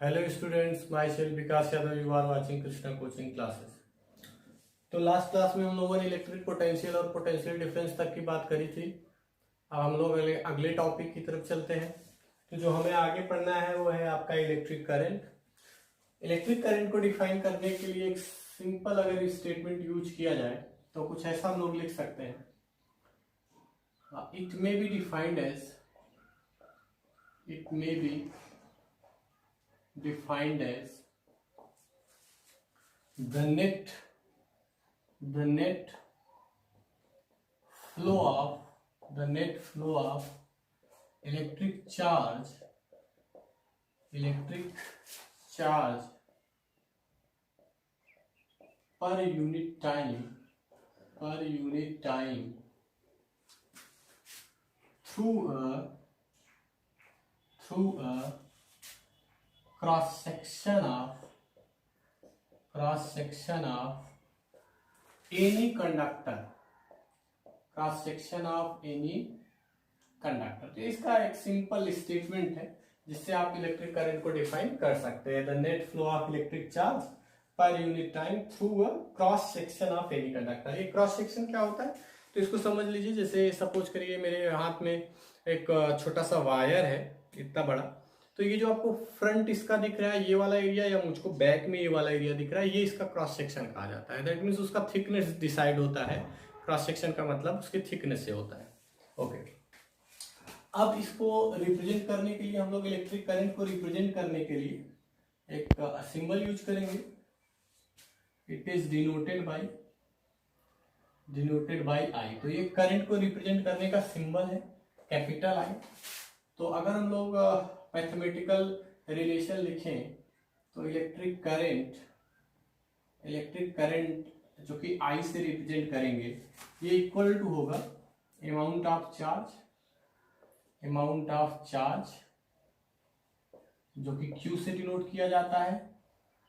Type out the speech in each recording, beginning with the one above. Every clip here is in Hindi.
Hello students, myself Vikas Yadav, you are watching Krishna coaching classes. तो लास्ट क्लास में हम लोगों ने इलेक्ट्रिक पोटेंशियल और पोटेंशियल डिफरेंस तक की बात करी थी। अब हम लोग अगले टॉपिक की तरफ चलते हैं। तो जो हमें आगे पढ़ना है वो है आपका इलेक्ट्रिक करंट। इलेक्ट्रिक करंट को डिफाइन करने के लिए एक सिंपल अगर स्टेटमेंट यूज किया जाए तो कुछ ऐसा हम लोग लिख सकते हैं, it may be defined as the net flow of electric charge per unit time through a cross section of any conductor, तो इसका एक सिंपल स्टेटमेंट है जिससे आप इलेक्ट्रिक करंट को डिफाइन कर सकते हैं। The net flow of electric charge per unit time through a cross section of any conductor. ये क्रॉस सेक्शन क्या होता है तो इसको समझ लीजिए। जैसे सपोज करिए मेरे हाथ में एक छोटा सा वायर है, इतना बड़ा, तो ये जो आपको फ्रंट इसका दिख रहा है ये वाला एरिया, या मुझको बैक में ये वाला एरिया दिख रहा है, ये इसका क्रॉस सेक्शन कहा जाता है। दैट मीन्स उसका थिकनेस डिसाइड होता है। क्रॉस सेक्शन का मतलब उसके थिकनेस से होता है। ओके, अब इसको रिप्रेजेंट करने के लिए हम लोग इलेक्ट्रिक करंट को रिप्रेजेंट करने के लिए एक सिंबल यूज करेंगे। इट इज डिनोटेड बाय आई। तो ये करंट को रिप्रेजेंट करने का सिंबल है कैपिटल आई। तो अगर हम लोग मैथमेटिकल रिलेशन लिखें तो इलेक्ट्रिक करंट जो कि आई से रिप्रेजेंट करेंगे, ये इक्वल टू होगा अमाउंट ऑफ चार्ज जो कि क्यू से डिनोट किया जाता है,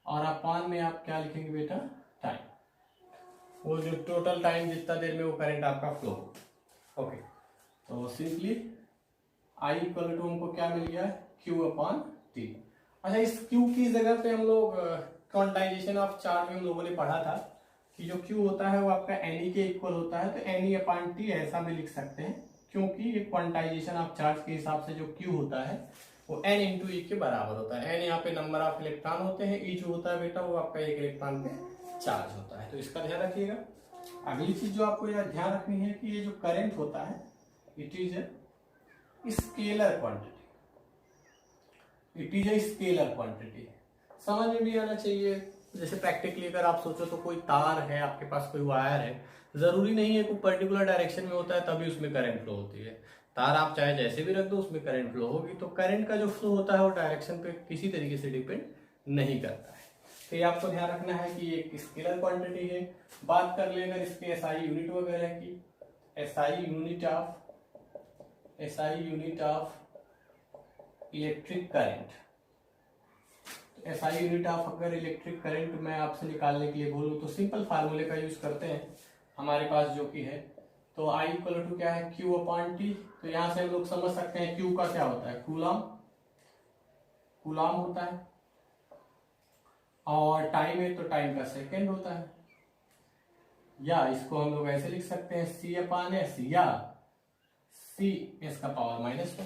और अपान में आप क्या लिखेंगे बेटा, टाइम। वो जो टोटल टाइम जितना देर में वो करंट आपका फ्लो हो। ओके, तो सिंपली आई इक्वल टू हमको क्या मिल गया, क्यू अपॉन टी। अच्छा, इस क्यू की जगह पे हम लोग क्वांटाइजेशन ऑफ चार्ज में हम लोगों ने पढ़ा था कि जो क्यू होता है वो आपका एनी के इक्वल होता है। तो एनी अपॉन टी ऐसा भी लिख सकते हैं, क्योंकि ये क्वांटाइजेशन ऑफ चार्ज के हिसाब से जो क्यू होता है वो एन इंटू ई के बराबर होता है। एन यहाँ पे नंबर ऑफ इलेक्ट्रॉन होते हैं, ई जो होता है बेटा वो आपका एक इलेक्ट्रॉन पे चार्ज होता है। तो इसका ध्यान रखिएगा। अगली चीज जो आपको यह ध्यान रखनी है कि ये जो करंट होता है इट इज स्केलर क्वांटिटी। समझ में भी आना चाहिए। जैसे प्रैक्टिकली अगर आप सोचो तो कोई तार है, आपके पास कोई वायर है, जरूरी नहीं है कोई पर्टिकुलर डायरेक्शन में होता है तभी उसमें करंट फ्लो होती है। तार आप चाहे जैसे भी रख दो उसमें करंट फ्लो होगी। तो करंट का जो फ्लो होता है वो डायरेक्शन पे किसी तरीके से डिपेंड नहीं करता है। तो ये आपको ध्यान रखना है कि एक स्केलर क्वांटिटी है। बात कर लेंगे इसके एसआई यूनिट वगैरह की। SI unit of electric current. SI unit of अगर इलेक्ट्रिक करंट मैं आपसे निकालने के लिए बोलूं तो सिंपल फार्मूले का यूज करते हैं हमारे पास जो कि है। तो आई इक्वल टू क्या है, क्यू अपॉन टी। तो यहां से हम लोग समझ सकते हैं क्यू का क्या होता है, कूलाम होता है, और टाइम है तो टाइम का सेकंड होता है। या इसको हम लोग ऐसे लिख सकते हैं सी अपॉन एस, या सी एस का पावर -1।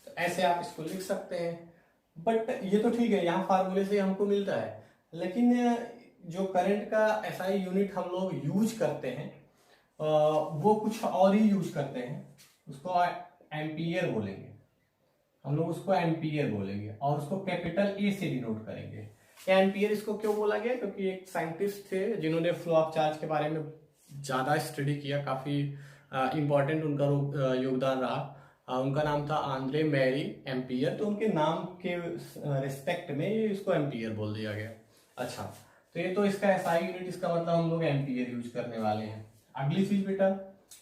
तो ऐसे आप इसको लिख सकते हैं। बट ये तो ठीक है, यहाँ फार्मूले से हमको मिलता है, लेकिन जो करंट का एसआई यूनिट हम लोग यूज करते हैं वो कुछ और ही यूज करते हैं। उसको एम्पियर बोलेंगे, हम लोग उसको एम्पियर बोलेंगे, और उसको कैपिटल ए से डिनोट करेंगे। एम्पियर इसको क्यों बोला गया, क्योंकि एक साइंटिस्ट थे जिन्होंने फ्लो ऑफ चार्ज के बारे में ज्यादा स्टडी किया, काफी इंपॉर्टेंट उनका योगदान रहा। उनका नाम था आंद्रे मैरी एम्पियर। तो उनके नाम के रिस्पेक्ट में इसको एम्पियर बोल दिया गया। अच्छा, तो ये तो इसका एसआई यूनिट, इसका मतलब हम लोग एम्पियर यूज करने वाले हैं। अगली चीज बेटा,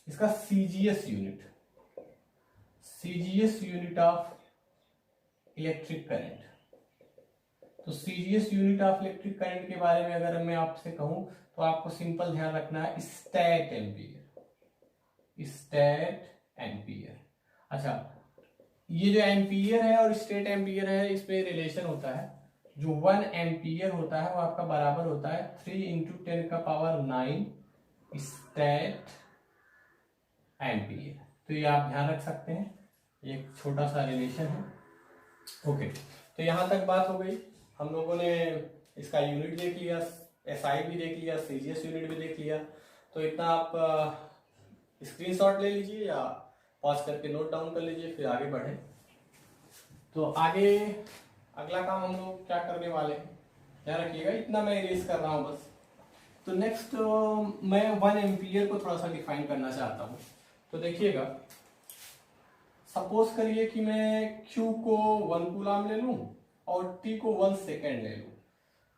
इसका CGS unit of electric current. तो CGS unit of electric current के बारे में अगर मैं आपसे कहूं तो आपको सिंपल ध्यान रखना है, स्टैट एम्पियर। अच्छा, ये जो एम्पियर है और स्टेट एम्पियर है इसमें रिलेशन होता है जो 1 एम्पियर होता है वो आपका बराबर होता है 3 इंटू 10 का पावर 9 स्टेट एम्पियर। तो ये आप ध्यान रख सकते हैं, एक छोटा सा रिलेशन है। ओके, तो यहाँ तक बात हो गई। हम लोगों ने इसका यूनिट देख लिया, एसआई भी देख लिया, सीजीएस यूनिट भी देख लिया। तो इतना आप स्क्रीनशॉट ले लीजिए या पॉज करके नोट डाउन कर लीजिए, फिर आगे बढ़े। तो आगे अगला काम हम लोग क्या करने वाले हैं, ध्यान रखिएगा, इतना मैं इरेज कर रहा हूँ बस। तो नेक्स्ट मैं 1 एम्पियर को थोड़ा सा डिफाइन करना चाहता हूँ। तो देखिएगा, सपोज करिए कि मैं Q को 1 कूलम ले लूँ और T को 1 सेकेंड ले लूँ,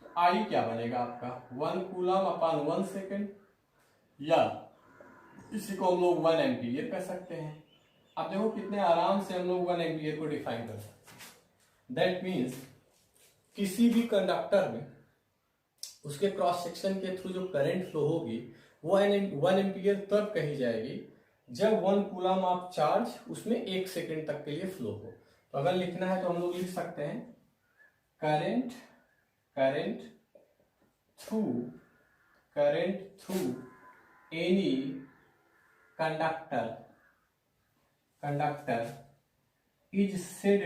तो I क्या बनेगा आपका 1 कूलम अपॉन 1 सेकेंड, या इसी को हम लोग 1 एम्पियर कर सकते हैं। अब देखो कितने आराम से हम लोग 1 एम्पियर को डिफाइन कर सकते हैं। दैट मीन्स किसी भी कंडक्टर में उसके क्रॉस सेक्शन के थ्रू जो करंट फ्लो होगी वो 1 एम्पियर तब कही जाएगी जब 1 कूलम ऑफ चार्ज उसमें 1 सेकेंड तक के लिए फ्लो हो। तो अगर लिखना है तो हम लोग लिख सकते हैं current through any conductor is said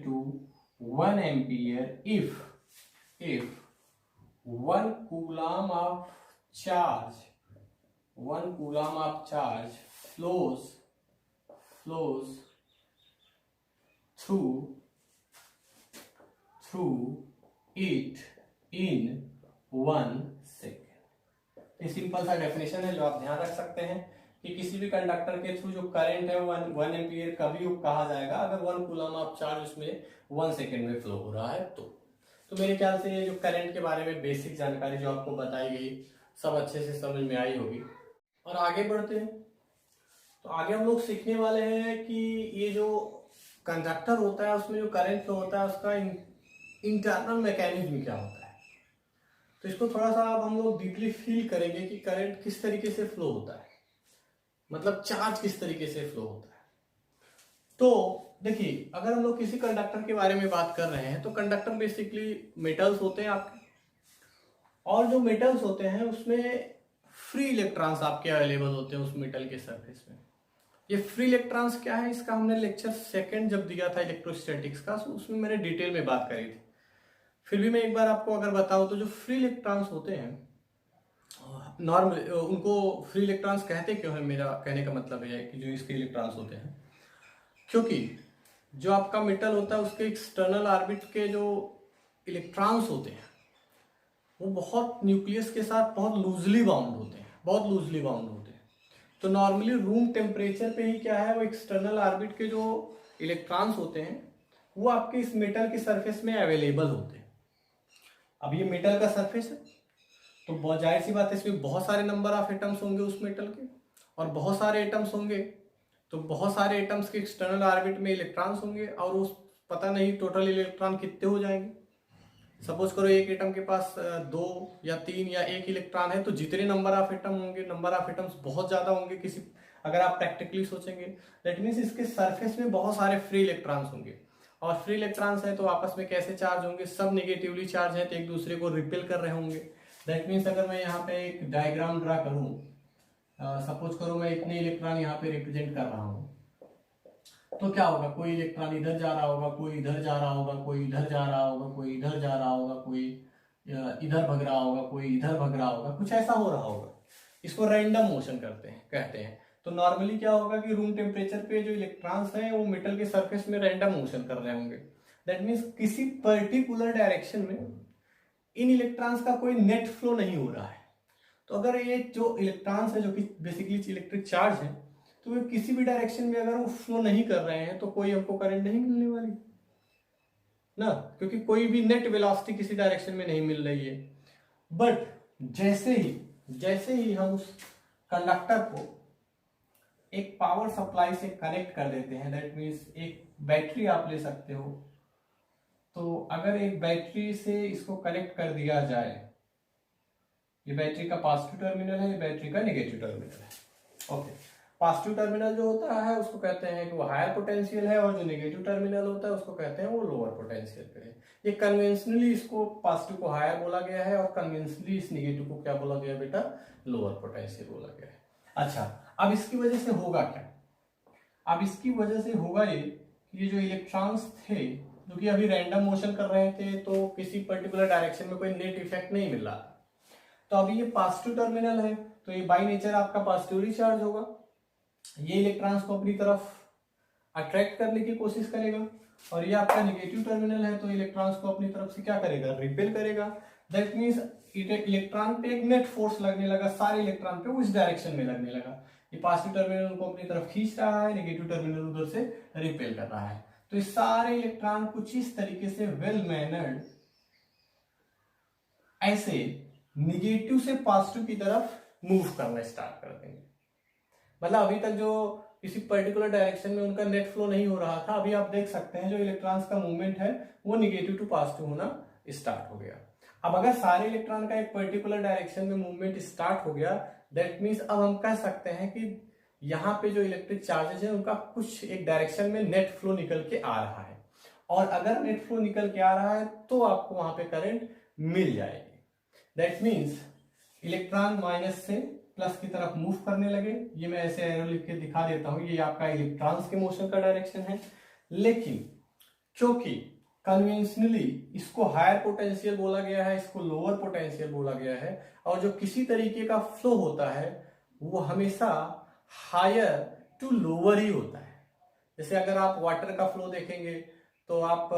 to 1 ampere if 1 coulomb of charge flows through it in 1 second. ये सिंपल सा डेफिनेशन है जो आप ध्यान रख सकते हैं कि किसी भी कंडक्टर के थ्रू जो करंट है 1 एम्पियर कभी कहा जाएगा अगर 1 कूलम ऑफ चार्ज उसमें 1 सेकेंड में फ्लो हो रहा है। तो मेरे ख्याल से ये जो करंट के बारे में बेसिक जानकारी जो आपको बताई गई सब अच्छे से समझ में आई होगी। और आगे बढ़ते हैं, तो आगे हम लोग सीखने वाले हैं कि ये जो कंडक्टर होता है उसमें जो करंट फ्लो होता है उसका इंटरनल मैकेनिज्म क्या होता है। तो इसको थोड़ा सा अब हम लोग डीपली फील करेंगे कि करंट किस तरीके से फ्लो होता है, मतलब चार्ज किस तरीके से फ्लो होता है। तो देखिए, अगर हम लोग किसी कंडक्टर के बारे में बात कर रहे हैं तो कंडक्टर बेसिकली मेटल्स होते हैं आपके, और जो मेटल्स होते हैं उसमें फ्री इलेक्ट्रॉन्स आपके अवेलेबल होते हैं उस मेटल के सरफेस में। ये फ्री इलेक्ट्रॉन्स क्या है, इसका हमने लेक्चर 2 जब दिया था इलेक्ट्रोस्टैटिक्स का, तो उसमें मैंने डिटेल में बात करी थी। फिर भी मैं एक बार आपको अगर बताऊं तो जो फ्री इलेक्ट्रॉन्स होते हैं नॉर्मल, उनको फ्री इलेक्ट्रॉन्स कहते क्यों है, मेरा कहने का मतलब है कि जो इसके इलेक्ट्रॉन्स होते हैं, क्योंकि जो आपका मेटल होता है उसके एक्सटर्नल ऑर्बिट के जो इलेक्ट्रॉन्स होते हैं वो बहुत न्यूक्लियस के साथ बहुत लूजली बाउंड होते हैं। तो नॉर्मली रूम टेम्परेचर पे ही क्या है, वो एक्सटर्नल ऑर्बिट के जो इलेक्ट्रॉन्स होते हैं वो आपके इस मेटल के सरफेस में अवेलेबल होते हैं। अब ये मेटल का सरफेस है तो बहुत जाहिर सी बात है इसमें बहुत सारे नंबर ऑफ एटम्स होंगे उस मेटल के, और बहुत सारे एटम्स होंगे तो बहुत सारे एटम्स के एक्सटर्नल ऑर्बिट में इलेक्ट्रॉन्स होंगे, और उस पता नहीं टोटल इलेक्ट्रॉन कितने हो जाएंगे। सपोज करो एक एटम के पास 2 या 3 या 1 इलेक्ट्रॉन है, तो जितने नंबर ऑफ एटम होंगे, नंबर ऑफ एटम्स बहुत ज्यादा होंगे किसी, अगर आप प्रैक्टिकली सोचेंगे दैट मीन्स इसके सरफेस में बहुत सारे फ्री इलेक्ट्रॉन्स होंगे, और फ्री इलेक्ट्रॉन्स है तो आपस में कैसे चार्ज होंगे, सब नेगेटिवली चार्ज है तो एक दूसरे को रिपेल कर रहे होंगे। दैट मीन्स अगर मैं यहाँ पे एक डायग्राम ड्रा करूँ, सपोज करो मैं इतने इलेक्ट्रॉन यहाँ पे रिप्रेजेंट कर रहा हूँ, तो क्या होगा, कोई इलेक्ट्रॉन इधर जा रहा होगा, कोई इधर जा रहा होगा, कोई इधर जा रहा होगा, कोई इधर जा रहा होगा, कोई इधर भग रहा होगा, कोई इधर भग रहा होगा, कुछ ऐसा हो रहा होगा। इसको रैंडम मोशन कहते हैं। तो नॉर्मली क्या होगा कि रूम टेम्परेचर पे जो इलेक्ट्रॉन्स हैं वो मेटल के सरफेस में रैंडम मोशन कर रहे होंगे। दैट मीन्स किसी पर्टिकुलर डायरेक्शन में इन इलेक्ट्रॉन्स का कोई नेट फ्लो नहीं हो रहा है। तो अगर ये जो इलेक्ट्रॉन्स है जो कि बेसिकली इलेक्ट्रिक चार्ज है, तो वे किसी भी डायरेक्शन में अगर वो फ्लो नहीं कर रहे हैं तो कोई हमको करंट नहीं मिलने वाली ना, क्योंकि कोई भी नेट वेलोसिटी किसी डायरेक्शन में नहीं मिल रही है। बट जैसे ही हम उस कंडक्टर को एक पावर सप्लाई से कनेक्ट कर देते हैं, दैट मीन्स एक बैटरी आप ले सकते हो, तो अगर एक बैटरी से इसको कनेक्ट कर दिया जाए, ये बैटरी का पॉजिटिव टर्मिनल है, ये बैटरी का नेगेटिव टर्मिनल है, ओके। पॉजिटिव टर्मिनल जो होता है उसको कहते हैं कि वो हायर पोटेंशियल है, और जो नेगेटिव टर्मिनल होता है उसको कहते हैं वो लोअर पोटेंशियल पे है। ये कन्वेंशनली इसको पॉजिटिव को हायर बोला गया है, और कन्वेंशनली इस नेगेटिव को क्या बोला गया बेटा, लोअर पोटेंशियल बोला गया है। अच्छा, अब इसकी वजह से होगा क्या, अब इसकी वजह से होगा ये जो इलेक्ट्रॉन्स थे जो कि अभी रैंडम मोशन कर रहे थे, तो किसी पर्टिकुलर डायरेक्शन में कोई नेट इफेक्ट नहीं मिल रहा, तो अभी ये पॉजिटिव टर्मिनल है तो ये बाई नेचर आपका पॉजिटिवली चार्ज होगा, ये इलेक्ट्रॉन्स को अपनी तरफ अट्रैक्ट करने की कोशिश करेगा, और ये आपका नेगेटिव टर्मिनल है तो इलेक्ट्रॉन्स को अपनी तरफ से क्या करेगा, रिपेल करेगा। दैट मींस इलेक्ट्रॉन पे एक नेट फोर्स लगने लगा, सारे इलेक्ट्रॉन पे उस डायरेक्शन में लगने लगा। ये पॉजिटिव टर्मिनल को अपनी तरफ खींच रहा है, नेगेटिव टर्मिनल उधर से रिपेल कर रहा है, तो ये सारे इलेक्ट्रॉन कुछ इस तरीके से वेल मैनर्ड ऐसे नेगेटिव से पॉजिटिव की तरफ मूव करना स्टार्ट कर देंगे। मतलब अभी तक जो किसी पर्टिकुलर डायरेक्शन में उनका नेट फ्लो नहीं हो रहा था, अभी आप देख सकते हैं जो इलेक्ट्रॉन्स का मूवमेंट है वो नेगेटिव टू पॉजिटिव होना स्टार्ट हो गया। अब अगर सारे इलेक्ट्रॉन का एक पर्टिकुलर डायरेक्शन में मूवमेंट स्टार्ट हो गया, दैट मीन्स अब हम कह सकते हैं कि यहाँ पे जो इलेक्ट्रिक चार्जेस है उनका कुछ एक डायरेक्शन में नेट फ्लो निकल के आ रहा है, और अगर नेट फ्लो निकल के आ रहा है तो आपको वहां पे करंट मिल जाएगी। दैट मीन्स इलेक्ट्रॉन माइनस से प्लस की तरफ मूव करने लगे। ये मैं ऐसे एरो लिख के दिखा देता हूं, ये आपका इलेक्ट्रॉन्स के मोशन का डायरेक्शन है, लेकिन क्योंकि कन्वेंशनली इसको हायर पोटेंशियल बोला गया है, इसको लोअर पोटेंशियल बोला गया है, और जो किसी तरीके का फ्लो होता है वो हमेशा हायर टू लोअर ही होता है। जैसे अगर आप वाटर का फ्लो देखेंगे तो आप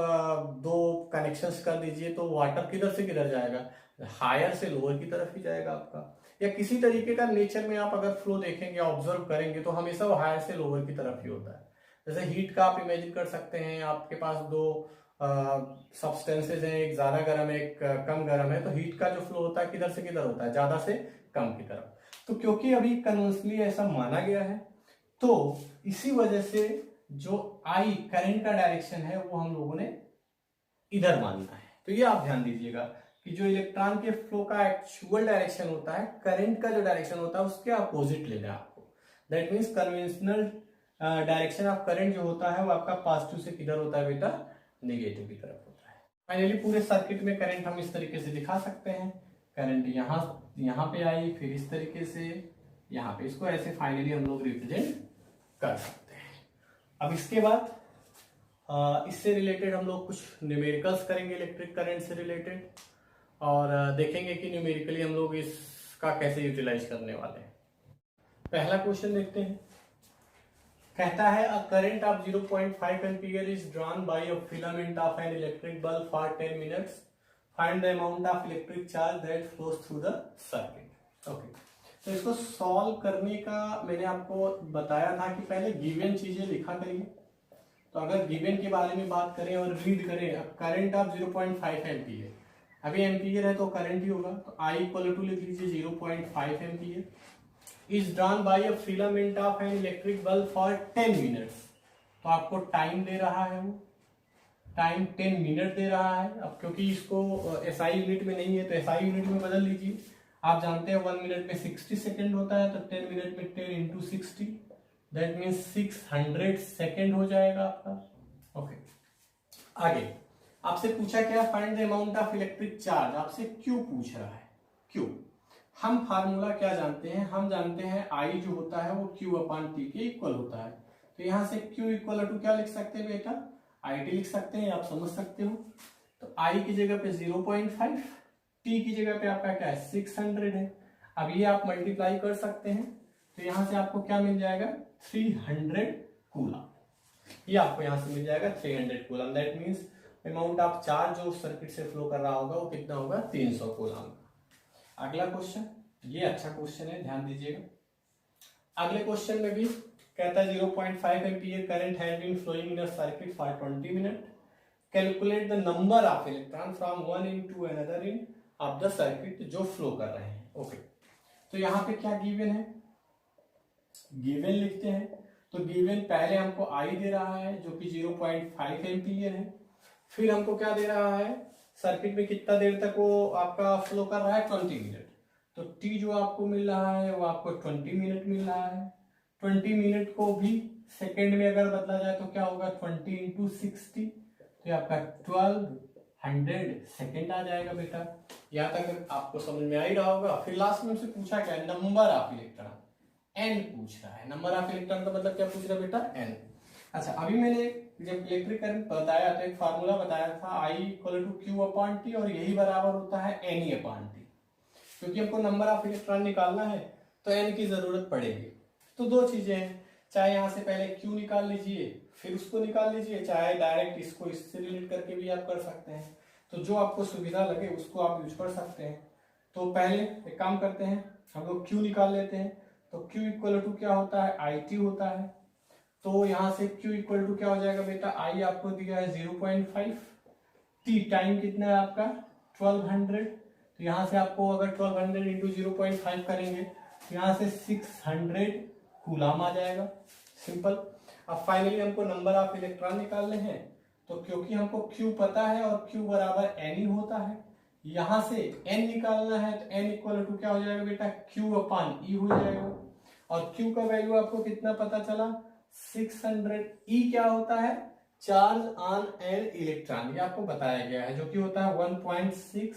दो कनेक्शंस कर दीजिए तो वाटर किधर से किधर जाएगा, हायर से लोअर की तरफ ही जाएगा आपका। या किसी तरीके का नेचर में आप अगर फ्लो देखेंगे, ऑब्जर्व करेंगे, तो हमेशा वो हायर से लोअर की तरफ ही होता है। जैसे हीट का आप इमेजिन कर सकते हैं, आपके पास दो सब्सटेंसेज हैं, एक ज्यादा गर्म है एक कम गर्म है, तो हीट का जो फ्लो होता है किधर से किधर होता है, ज्यादा से कम की तरफ। तो क्योंकि अभी कन्वेंशनली ऐसा माना गया है, तो इसी वजह से जो आई करंट का डायरेक्शन है वो हम लोगों ने इधर मानना है। तो ये आप ध्यान दीजिएगा कि जो इलेक्ट्रॉन के फ्लो का एक्चुअल डायरेक्शन होता है, करंट का जो डायरेक्शन होता है उसके अपोजिट लेना है आपको। That means conventional direction of current जो होता है वो आपका पॉजिटिव से किधर होता है बेटा, नेगेटिव की तरफ होता है। फाइनली पूरे सर्किट में करंट हम इस तरीके से दिखा सकते हैं, करंट यहाँ पे आई, फिर इस तरीके से यहाँ पे, इसको ऐसे फाइनली हम लोग रिप्रेजेंट कर सकते हैं। अब इसके बाद इससे रिलेटेड हम लोग कुछ न्यूमेरिकल्स करेंगे इलेक्ट्रिक करंट से रिलेटेड, और देखेंगे कि न्यूमेरिकली हम लोग इसका कैसे यूटिलाइज करने वाले हैं। पहला क्वेश्चन देखते हैं। कहता है a current of 0.5 ampere is drawn by a filament of an electric bulb for 10 minutes, find the amount of electric charge that flows through the circuit. Okay, तो इसको सॉल्व करने का मैंने आपको बताया था कि पहले गिवन चीजें लिखा करिए। तो अगर गिवन के बारे में बात करें और रीड करें, अब करंट ऑफ 0.5 एम्पीयर, अभी एम्पीयर है तो करंट ही होगा, तो I इक्वल टू लिख लीजिए 0.5 ampere, is drawn by a filament of an electric bulb for 10 minutes. तो आपको टाइम दे रहा है, वो टाइम 10 मिनट दे रहा है। अब क्योंकि इसको SI यूनिट में नहीं है तो SI यूनिट में बदल लीजिए। आप जानते हैं 1 मिनट में 60 सेकेंड होता है, तो 10 मिनट में 10 इंटू 60, दैट मीन्स 600 सेकेंड हो जाएगा आपका। ओके, आगे आपसे पूछा क्या, find the amount of electric charge. आपसे क्यों पूछ रहा है, क्यों। हम फार्मूला क्या जानते हैं, हम जानते हैं I जो होता है वो Q अपॉन T के इक्वल होता है। तो यहां से Q इक्वल टू क्या लिख सकते हैं बेटा, IT लिख सकते हैं, आप समझ सकते हो। तो I की जगह पे 0.5, T की जगह पे आपका क्या है 600 है। अब ये आप मल्टीप्लाई कर सकते हैं, तो यहां से आपको क्या मिल जाएगा 300 कूलम। ये आपको यहां से मिल जाएगा 300 coulomb. That means amount of charge जो सर्किट से फ्लो कर रहा होगा वो कितना होगा 300 कूलम। अगला क्वेश्चन, ये अच्छा क्वेश्चन है, ध्यान दीजिएगा। अगले क्वेश्चन में भी कहता है 0.5 ampere current has been flowing in a circuit for 20 minute, calculate the number of electron from one end to another end of the circuit, जो फ्लो कर रहे हैं। ओके, तो यहाँ पे क्या गिवन है, गिवन लिखते हैं। तो गिवन पहले हमको I दे रहा है जो कि 0.5 एम्पीयर है, फिर हमको क्या दे रहा है, सर्किट में कितना देर तक वो आपका फ्लो कर रहा है 20 मिनट। तो T जो आपको मिल रहा है वो आपको 20 मिनट मिल रहा है। 20 मिनट को भी सेकेंड में अगर बदला जाए तो क्या होगा, 20 इंटू 60, तो ये आपका 1200 सेकेंड आ जाएगा बेटा। यहाँ तक आपको समझ में आ ही रहा होगा। फिर लास्ट में हमसे पूछा क्या है, नंबर ऑफ इलेक्ट्रॉन, एन पूछ रहा है। नंबर ऑफ इलेक्ट्रॉन का मतलब क्या पूछ रहा है बेटा, एन। अच्छा, अभी मैंने जब इलेक्ट्रिक करंट बताया तो एक फार्मूला बताया था, I equal to Q upon T, और यही बराबर होता है एन ई अपॉन टी। क्योंकि हमको नंबर ऑफ इलेक्ट्रॉन निकालना है तो एन की जरूरत पड़ेगी। तो दो चीजें हैं, चाहे यहाँ से पहले क्यू निकाल लीजिए फिर उसको निकाल लीजिए, चाहे डायरेक्ट इसको इससे रिलेट करके भी आप कर सकते हैं। तो जो आपको सुविधा लगे उसको आप यूज कर सकते हैं। तो पहले एक काम करते हैं, हम लोग क्यू निकाल लेते हैं। तो क्यू इक्वल टू क्या होता है, आई टी होता है। तो यहाँ से क्यू इक्वल टू क्या हो जाएगा बेटा, आई आपको दिया है 0.5, टी टाइम कितना है आपका 1200। तो यहाँ से आपको अगर 1200 इंटू 0.5 करेंगे तो यहाँ से 600 कूलम आ जाएगा, सिंपल। अब फाइनली हमको नंबर ऑफ इलेक्ट्रॉन निकालने हैं, तो क्योंकि हमको Q पता है और Q बराबर n ही होता है, यहां से n निकालना है तो n इक्वल टू क्या हो जाएगा बेटा, Q अपॉन E हो जाएगा। और Q का वैल्यू आपको कितना पता चला, 600। E क्या होता है, चार्ज ऑन एन इलेक्ट्रॉन, ये आपको बताया गया है, जो कि होता है 1.6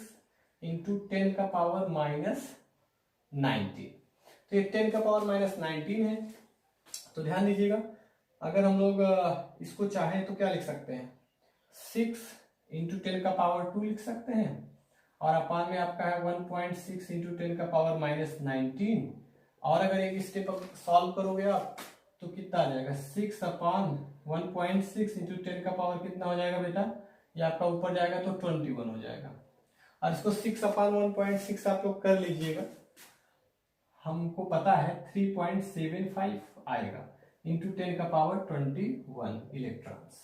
इंटू 10 का पावर माइनस 19। तो ये 10 का पावर माइनस 19 है। तो ध्यान दीजिएगा, अगर हम लोग इसको चाहें तो क्या लिख सकते हैं, 6 इंटू 10 का पावर 2 लिख सकते हैं, और अपान में आपका है 1.6 इंटू 10 का पावर माइनस 19। और अगर एक स्टेप सॉल्व करोगे आप तो कितना आ जाएगा, 6 अपान 1.6 इंटू 10 का पावर कितना हो जाएगा बेटा, ये आपका ऊपर जाएगा तो 21 हो जाएगा। और इसको 6 अपान 1.6 आप लोग कर लीजिएगा, हमको पता है 3.75 आएगा इंटू 10 का पावर 21 इलेक्ट्रॉन्स।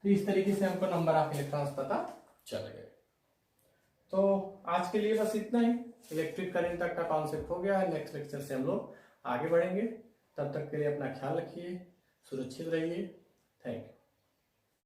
तो इस तरीके से हमको नंबर ऑफ इलेक्ट्रॉन्स पता चल गए। तो आज के लिए बस इतना ही, इलेक्ट्रिक करंट तक का कॉन्सेप्ट हो गया है। नेक्स्ट लेक्चर से हम लोग आगे बढ़ेंगे। तब तक के लिए अपना ख्याल रखिए, सुरक्षित रहिए। Thank you.